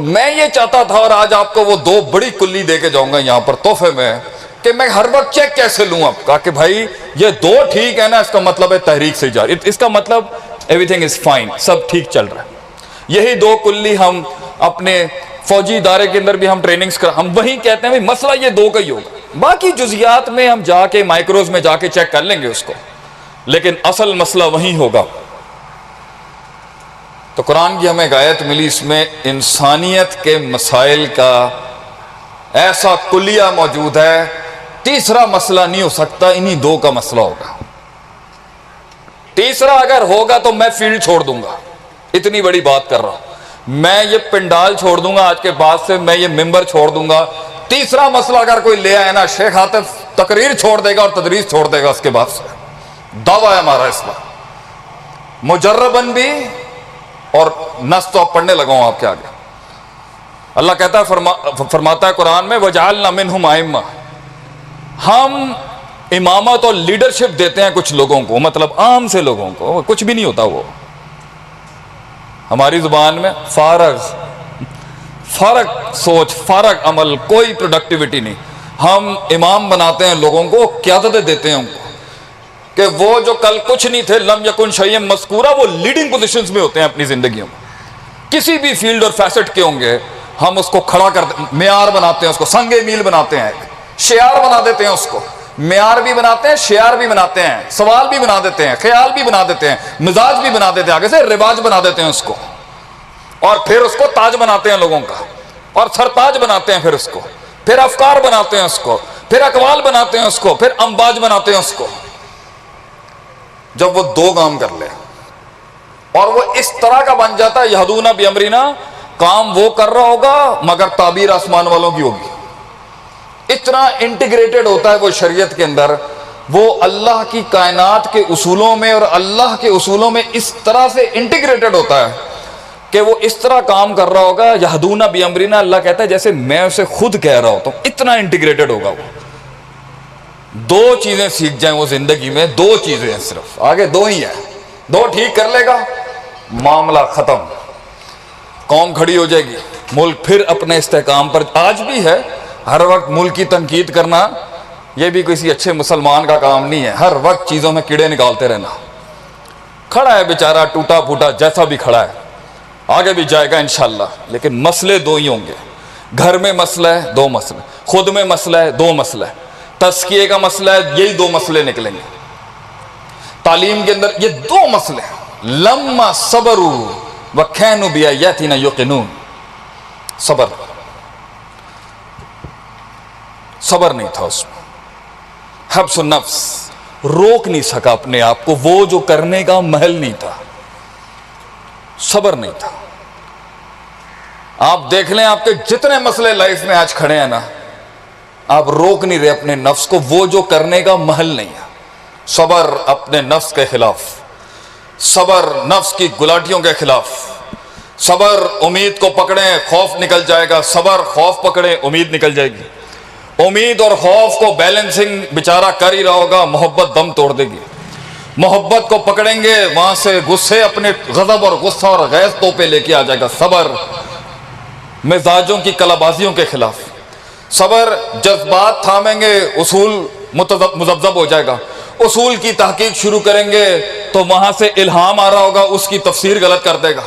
मैं ये चाहता था और आज आपको वो 2 बड़ी कुल्ली दे के जाऊंगा यहां पर तोहफे में कि मैं हर वक्त चेक कैसे लूं आपका कि भाई ये 2 ठीक है ना, इसका मतलब है तहरीक से जारी, इसका मतलब एवरीथिंग इज फाइन, सब ठीक चल रहा है। यही 2 कुल्ली हम अपने फौजी इदारे के अंदर भी हम ट्रेनिंग्स कर, हम वही कहते हैं भाई मसला ये 2 का ही होगा, बाकी जुजियात में हम जाके माइक्रोज में जाके चेक कर लेंगे उसको, लेकिन असल मसला वही होगा। तो कुरान की हमें गायत मिली, इसमें इंसानियत के मसाइल का ऐसा कुलिया मौजूद है, तीसरा मसला नहीं हो सकता, इन्हीं 2 का मसला होगा। तीसरा अगर होगा तो मैं फील्ड छोड़ दूंगा, इतनी बड़ी बात कर रहा हूं, मैं ये पिंडाल छोड़ दूंगा आज के बाद से, मैं ये मिंबर छोड़ दूंगा। तीसरा मसला अगर कोई ले आए ना, शेख आतिफ तकरीर छोड़ देगा और तदरीस छोड़ देगा उसके बाद से, दावा है हमारा इस पर, मुजर्रबन भी, और नस तो आप पढ़ने लगाऊं आपके आगे। अल्लाह कहता है, फरमाता है कुरान में, वजअलना मिनहुम आइम्मा, हम इमामत और लीडरशिप देते हैं कुछ लोगों को, मतलब आम से लोगों को, कुछ भी नहीं होता वो, हमारी जुबान में फारग सोच, फारग अमल, कोई प्रोडक्टिविटी नहीं। हम इमाम बनाते हैं लोगों को, क़यादतें देते हैं उनको कि वो जो कल कुछ नहीं थे, लम यकुन शय्यन मज़कूरा, वो लीडिंग पोजीशंस में होते हैं अपनी जिंदगियों में, किसी भी फील्ड और फैसेट के होंगे, हम उसको खड़ा कर, मेयार बनाते हैं उसको, संगे मील बनाते हैं, शेयार बना देते हैं उसको, मेयार भी बनाते हैं, शेयार भी बनाते हैं, सवाल भी बना देते हैं, ख्याल भी बना देते हैं, मिजाज भी बना देते हैं, आगे से रिवाज बना देते हैं उसको, और फिर उसको ताज बनाते हैं लोगों का, और सरताज बनाते हैं, फिर उसको, फिर अफकार बनाते हैं उसको, फिर अकवाल बनाते हैं उसको, फिर अंबाज बनाते हैं उसको। जब वो 2 काम कर ले और वो इस तरह का बन जाता है, यहदूना बि अमरिना, काम वो कर रहा होगा मगर ताबीर आसमान वालों की होगी, इतना इंटीग्रेटेड होता है वो शरीयत के अंदर, वो अल्लाह की कायनात के उसूलों में और अल्लाह के उसूलों में इस तरह से इंटीग्रेटेड होता है कि वो इस तरह काम कर रहा होगा, यहदूना बि अमरिना, अल्लाह कहता है जैसे मैं उसे खुद कह रहा होता हूं, इतना इंटीग्रेटेड होगा वो। 2 चीजें सीख जाए वो जिंदगी में, 2 चीजें हैं सिर्फ, आगे 2 ही है, 2 ठीक कर लेगा, मामला खत्म, कौम खड़ी हो जाएगी, मुल्क फिर अपने इस्तेकाम पर। आज भी है, हर वक्त मुल्क की तनकीद करना यह भी किसी अच्छे मुसलमान का काम नहीं है, हर वक्त चीज़ों में कीड़े निकालते रहना। खड़ा है बेचारा टूटा फूटा, जैसा भी खड़ा है, आगे भी जाएगा इंशाल्लाह, लेकिन मसले 2 ही होंगे। घर में मसला है, 2 मसले, खुद में मसला है, 2 मसला है, तस्किए का मसला है, यही 2 मसले निकलेंगे। तालीम के अंदर ये 2 मसले, लम्मा सबरू व कैनु बिआयातिना युकिनून, सबर नहीं था उसमें, हब्सुन नफ्स, रोक नहीं सका अपने आप को, वो जो करने का महल नहीं था, सबर नहीं था। आप देख लें, आपके जितने मसले लाइफ में आज खड़े हैं ना, आप रोक नहीं रहे अपने नफ्स को, वो जो करने का महल नहीं है। सबर अपने नफ्स के खिलाफ, सबर नफ्स की गुलाटियों के खिलाफ, सबर उम्मीद को पकड़े खौफ निकल जाएगा, सबर खौफ पकड़े उम्मीद निकल जाएगी, उम्मीद और खौफ को बैलेंसिंग बेचारा कर ही रहा होगा, मोहब्बत दम तोड़ देगी। मोहब्बत को पकड़ेंगे, वहां से गुस्से, अपने गजब और गुस्सा और गैस तोपे लेके आ जाएगा। सबर मिजाजों की कलाबाजियों के खिलाफ, सबर जज्बात थामेंगे, उसूल मुजब्जब हो जाएगा। उसूल की तहकीक शुरू करेंगे तो वहां से इल्हाम आ रहा होगा, उसकी तफसीर गलत कर देगा,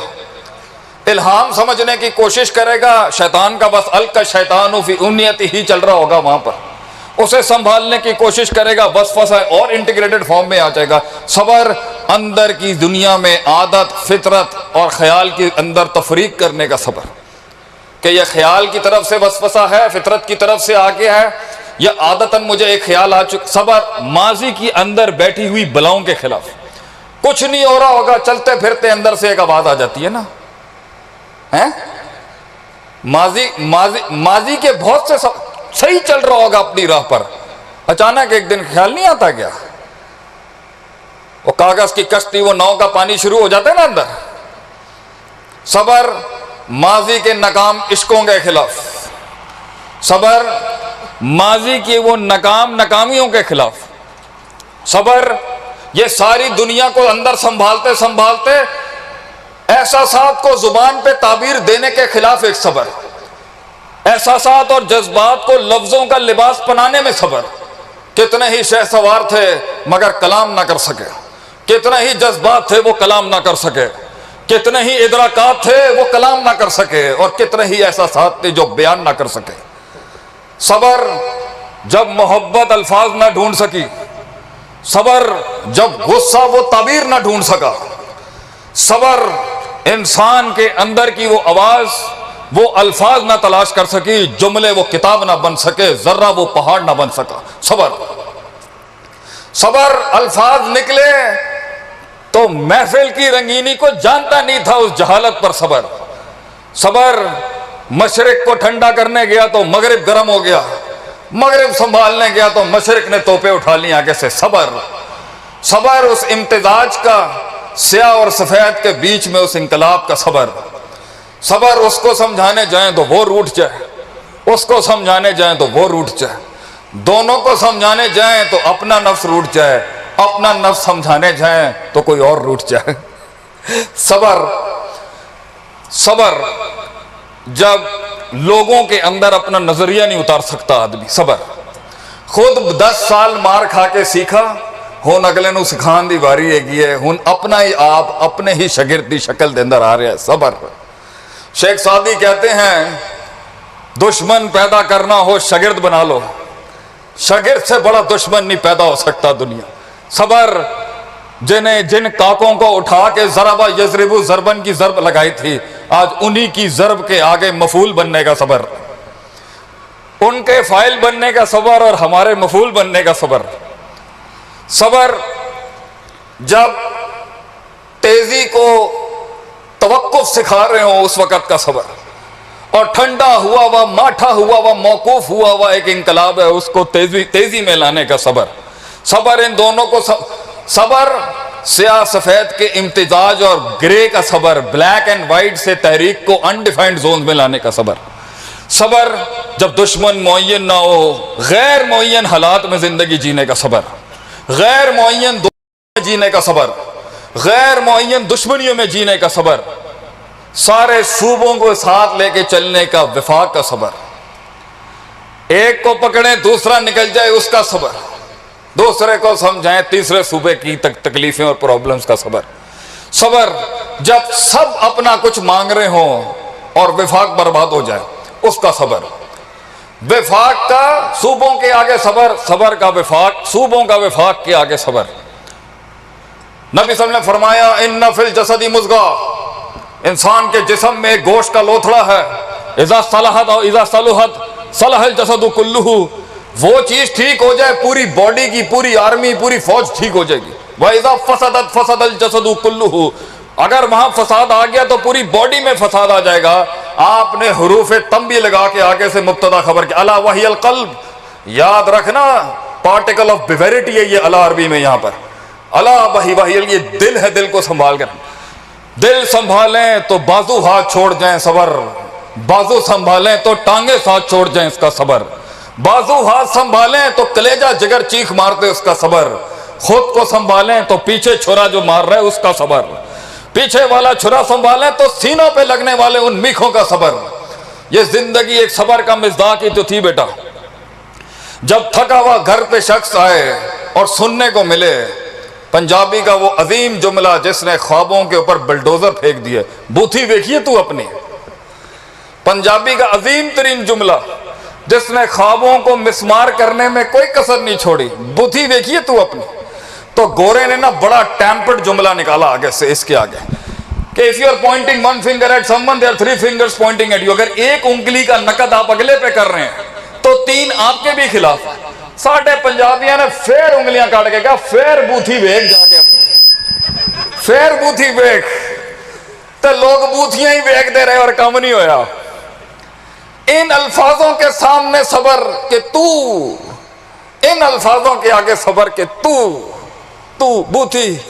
इल्हाम समझने की कोशिश करेगा, शैतान का बस अलका शैतान फी उन्नियति ही चल रहा होगा, वहां पर उसे संभालने की कोशिश करेगा, बस फसा और इंटीग्रेटेड फॉर्म में आ जाएगा। सबर अंदर की दुनिया में आदत, फितरत और ख्याल के अंदर तफरीक करने का सबर, कि यह ख्याल की तरफ से वसवसा है, फितरत की तरफ से आगे है, या आदतन मुझे एक ख्याल आ चुका। सबर माजी की अंदर बैठी हुई बलाओं के खिलाफ, कुछ नहीं हो रहा होगा, चलते फिरते अंदर से एक आवाज आ जाती है ना, है माजी के बहुत से सही चल रहा होगा अपनी राह पर, अचानक एक दिन ख्याल नहीं आता क्या, वो कागज की कश्ती, वो नाव का पानी शुरू हो जाता है ना अंदर। सबर माजी के नाकाम इश्कों के खिलाफ, सबर माजी की वो नाकामियों के खिलाफ, सबर ये सारी दुनिया को अंदर संभालते संभालते एहसासात को जुबान पे ताबीर देने के खिलाफ एक सबर, एहसासात और जज्बात को लफ्जों का लिबास पहनाने में सबर। कितने ही शहसवार थे मगर कलाम ना कर सके, कितने ही जज्बात थे वो कलाम ना कर सके, कितने ही इदराकात थे वो कलाम ना कर सके, और कितने ही एहसासात थे जो बयान ना कर सके। सबर जब मोहब्बत अल्फाज ना ढूंढ सकी, सबर जब गुस्सा वो ताबीर ना ढूंढ सका, सबर इंसान के अंदर की वो आवाज वो अल्फाज ना तलाश कर सकी, जुमले वो किताब ना बन सके, जर्रा वो पहाड़ ना बन सका। सबर, सबर अल्फाज निकले तो महफिल की रंगीनी को जानता नहीं था उस जहालत पर सबर। सबर मशरिक को ठंडा करने गया तो मगरिब गर्म हो गया, मगरिब संभालने गया तो मशरिक ने तोपे उठा ली आगे से। सबर, सबर उस इम्तिजाज का, स्याह और सफेद के बीच में उस इंकलाब का सबर। सबर उसको समझाने जाएं तो वो रूठ जाए, उसको समझाने जाएं तो वो रूठ जाए, दोनों को समझाने जाएं तो अपना नफ्स रूठ जाए, अपना नफ्स समझाने जाएं तो कोई और रूठ जाए। सबर, सबर जब लोगों के अंदर अपना नजरिया नहीं उतार सकता आदमी। सबर खुद 10 साल मार खा के सीखा, हुन अगले नूं सिखाने की वारी हैगी है, हुन अपना ही आप अपने ही शागिर्द की शक्ल के अंदर आ रहा है। सबर। शेख सादी कहते हैं दुश्मन पैदा करना हो शागिर्द बना लो, शागिर्द से बड़ा दुश्मन नहीं पैदा हो सकता दुनिया। सबर जिन्हें जिन काकों को उठा के जरबा यजरिबु जरबन की जरब लगाई थी, आज उन्हीं की जरब के आगे मफूल बनने का सबर, उनके फाइल बनने का सबर और हमारे मफूल बनने का सबर। सबर जब तेजी को तवक्कुफ सिखा रहे हो उस वक़्त का सबर, और ठंडा हुआ हुआ माठा हुआ हुआ मौकूफ हुआ हुआ एक इंकलाब है उसको तेजी में लाने का सबर। सबर इन दोनों को सबर स्याह सफेद के इम्तिजाज और ग्रे का सबर, ब्लैक एंड वाइट से तहरीक को अनडिफाइंड जोन में लाने का सबर। सबर जब दुश्मन मुअय्यन ना हो, गैर मुअय्यन हालात में जिंदगी जीने का सबर, गैर मुअय्यन में जीने का सबर, गैर मुअय्यन दुश्मनियों में जीने का सबर, सारे सूबों को साथ लेके चलने का विफाक का सबर, एक को पकड़े दूसरा निकल जाए उसका सबर, दूसरे को समझाएं तीसरे सूबे की तकलीफें और प्रॉब्लम्स का सबर। सबर जब सब अपना कुछ मांग रहे हो और विफाक बर्बाद हो जाए उसका सबर। विफाक का सूबों के आगे सबर, सबर का विफाक, सूबों का विफाक के आगे सबर। नबी सल्लल्लाहु अलैहि वसल्लम ने फरमाया इन्ना फिल जसदी मुज़गा, इंसान के जिस्म में गोश्त का लोथड़ा है, इज़ा सलहत और इज़ा सलुहत सलहल जसदु कुल्लुहु, वो चीज ठीक हो जाए पूरी बॉडी की, पूरी आर्मी, पूरी फौज ठीक हो जाएगी। व इज़ा फसदत फसदल जसदु कुल्लुहु, अगर वहां फसाद आ गया तो पूरी बॉडी में फसाद आ जाएगा। आपने हुरूफे तंबी लगा के आगे से मुब्तदा खबर के अला वहियल कल्ब, याद रखना पार्टिकल ऑफ बिवेरिटी है ये अला अरबी में, यहां पर अला वहियल ये दिल है, दिल को संभाल कर, दिल संभालें तो बाजू हाथ छोड़ जाएं सबर, बाजू संभालें तो टांगे साथ छोड़ जाएं इसका सबर, बाजू हाथ संभालें तो कलेजा जिगर चीख मारते उसका सबर, खुद को संभालें तो पीछे छुरा जो मार रहा है उसका सबर, पीछे वाला छुरा संभालें तो सीनों पे लगने वाले उन मीखों का सबर। ये जिंदगी एक सबर का मिज़दाक ही तो थी बेटा। जब थका हुआ घर पे शख्स आए और सुनने को मिले पंजाबी का वो अजीम जुमला जिसने ख्वाबों के ऊपर बुलडोजर फेंक दिए, बूथी देखिए तू अपनी, पंजाबी का अजीम तरीन जुमला जिसने ख्वाबों को मिसमार करने में कोई कसर नहीं छोड़ी, बूथी देखिए तू अपनी। तो गोरे ने ना बड़ा टेम्पर्ड जुमला निकाला आगे से, इसके आगे कि if you are pointing one finger at someone there three fingers pointing at you, अगर एक उंगली का नकद आप अगले पे कर रहे हैं तो 3 आपके भी खिलाफ है। साढ़े पंजाबियों ने फिर उंगलियां काट के कहा फिर बूथी वेख जाके, फिर बूथी वेख, तो लोग बूथियां ही वेखते रहे और कम नहीं होया। इन अल्फाजों के सामने सबर के तू, इन अल्फाजों के आगे सबर के तू, तू बूथी,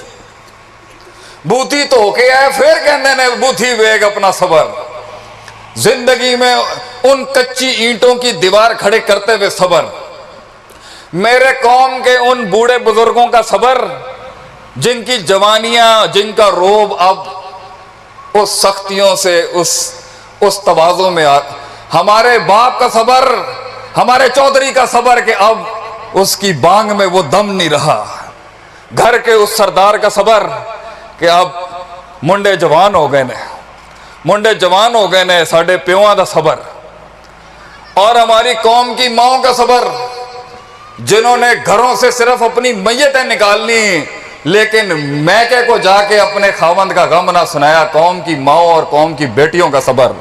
बूथी तो होके आए फिर कहने ने बूथी वेग अपना सबर। जिंदगी में उन कच्ची ईंटों की दीवार खड़े करते हुए सबर, मेरे कौम के उन बूढ़े बुजुर्गों का सबर जिनकी जवानियां, जिनका रोब अब उस सख्तियों से, उस तवाज़ो में हमारे बाप का सबर, हमारे चौधरी का सबर कि अब उसकी बांग में वो दम नहीं रहा। घर के उस सरदार का सबर कि अब मुंडे जवान हो गए ने, मुंडे जवान हो गए ने, साढ़े प्यों का सबर। और हमारी कौम की माओं का सबर, जिन्होंने घरों से सिर्फ अपनी मैयतें निकालनी, लेकिन मैके को जाके अपने खावंद का गम ना सुनाया। कौम की माओ और कौम की बेटियों का सबर,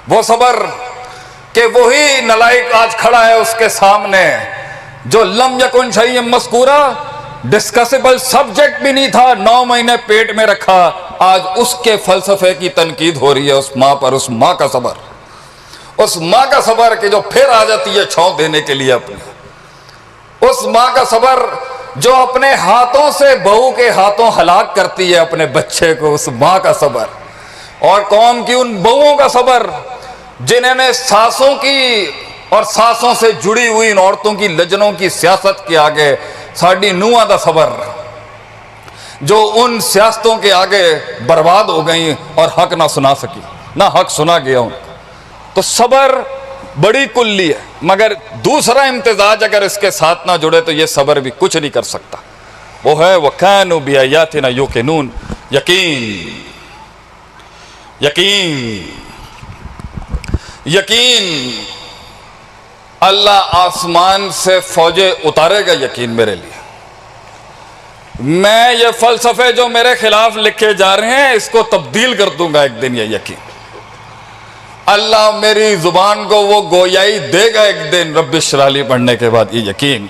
वो सबर कि वही नलायक आज खड़ा है उसके सामने जो लम यकुन शैय्यन मज़कूरा, डिस्कसेबल सब्जेक्ट भी नहीं था, 9 महीने पेट में रखा, आज उसके फलसफे की तनकीद हो रही है उस माँ पर। उस माँ का सबर, उस माँ का सबर कि जो फिर आ जाती है छौं देने के लिए अपने, उस माँ का सबर जो अपने हाथों से बहू के हाथों हलाक करती है अपने बच्चे को, उस माँ का सबर। और कौम की उन बहुओं का सबर जिन्होंने सासों की और सासों से जुड़ी हुई इन औरतों की लजनों की सियासत के आगे, साड़ी नूंहां दा सबर जो उन सियासतों के आगे बर्बाद हो गई और हक ना सुना सकी, ना हक सुना गया उनका। तो सबर बड़ी कुल्ली है, मगर दूसरा इम्तिजाज अगर इसके साथ ना जुड़े तो ये सबर भी कुछ नहीं कर सकता। वो है वकानु बिआयातिना युकिनून, यकीन, यकीन, यकीन। अल्लाह आसमान से फौजें उतारेगा, यकीन मेरे लिए। मैं ये फलसफे जो मेरे खिलाफ लिखे जा रहे हैं इसको तब्दील कर दूंगा एक दिन, ये यकीन। अल्लाह मेरी जुबान को वो गोयाई देगा एक दिन, रब्बि इश्रह ली पढ़ने के बाद, ये यकीन।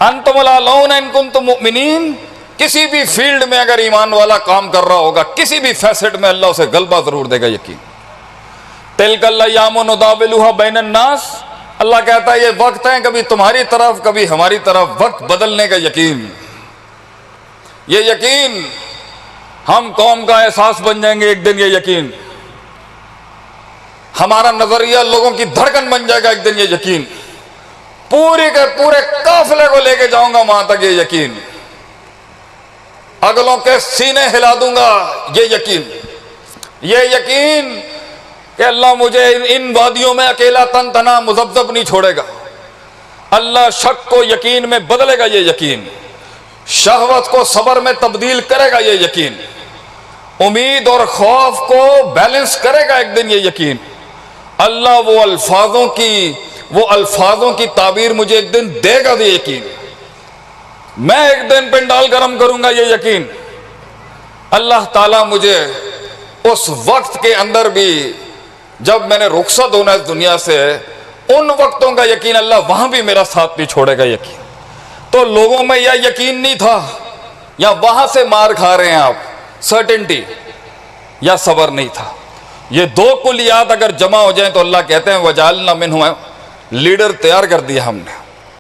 अंतुम ला लौना इन कुंतुम मुमिनीन, किसी भी फील्ड में अगर ईमान वाला काम कर रहा होगा, किसी भी फैसेट में अल्लाह उसे गलबा जरूर देगा, यकीन। तिलकल अय्यामु नुदाविलुहा बैनन नास, अल्लाह कहता है ये वक्त है कभी तुम्हारी तरफ कभी हमारी तरफ, वक्त बदलने का, यकीन। ये यकीन हम कौम का एहसास बन जाएंगे एक दिन, ये यकीन। हमारा नजरिया लोगों की धड़कन बन जाएगा एक दिन, ये यकीन। पूरे के पूरे काफिले को लेके जाऊंगा वहां तक, ये यकीन। अगलों के सीने हिला दूंगा, ये यकीन। ये यकीन कि अल्लाह मुझे इन वादियों में अकेला तन तना मुजब्जब नहीं छोड़ेगा। अल्लाह शक को यकीन में बदलेगा, ये यकीन। शहवत को सबर में तब्दील करेगा, ये यकीन। उम्मीद और खौफ को बैलेंस करेगा एक दिन, ये यकीन। अल्लाह वो अल्फाजों की ताबीर मुझे एक दिन देगा, ये यकीन। मैं एक दिन पिंडाल गर्म करूंगा, ये यकीन। अल्लाह ताला मुझे उस वक्त के अंदर भी जब मैंने रुखसत होना इस दुनिया से, उन वक्तों का यकीन, अल्लाह वहां भी मेरा साथ नहीं छोड़ेगा, यकीन। तो लोगों में यह यकीन नहीं था, या वहां से मार खा रहे हैं आप, सर्टेनिटी या सबर नहीं था। ये दो कुलियात अगर जमा हो जाए तो अल्लाह कहते हैं वजालना मिन्हुम, लीडर तैयार कर दिया हमने।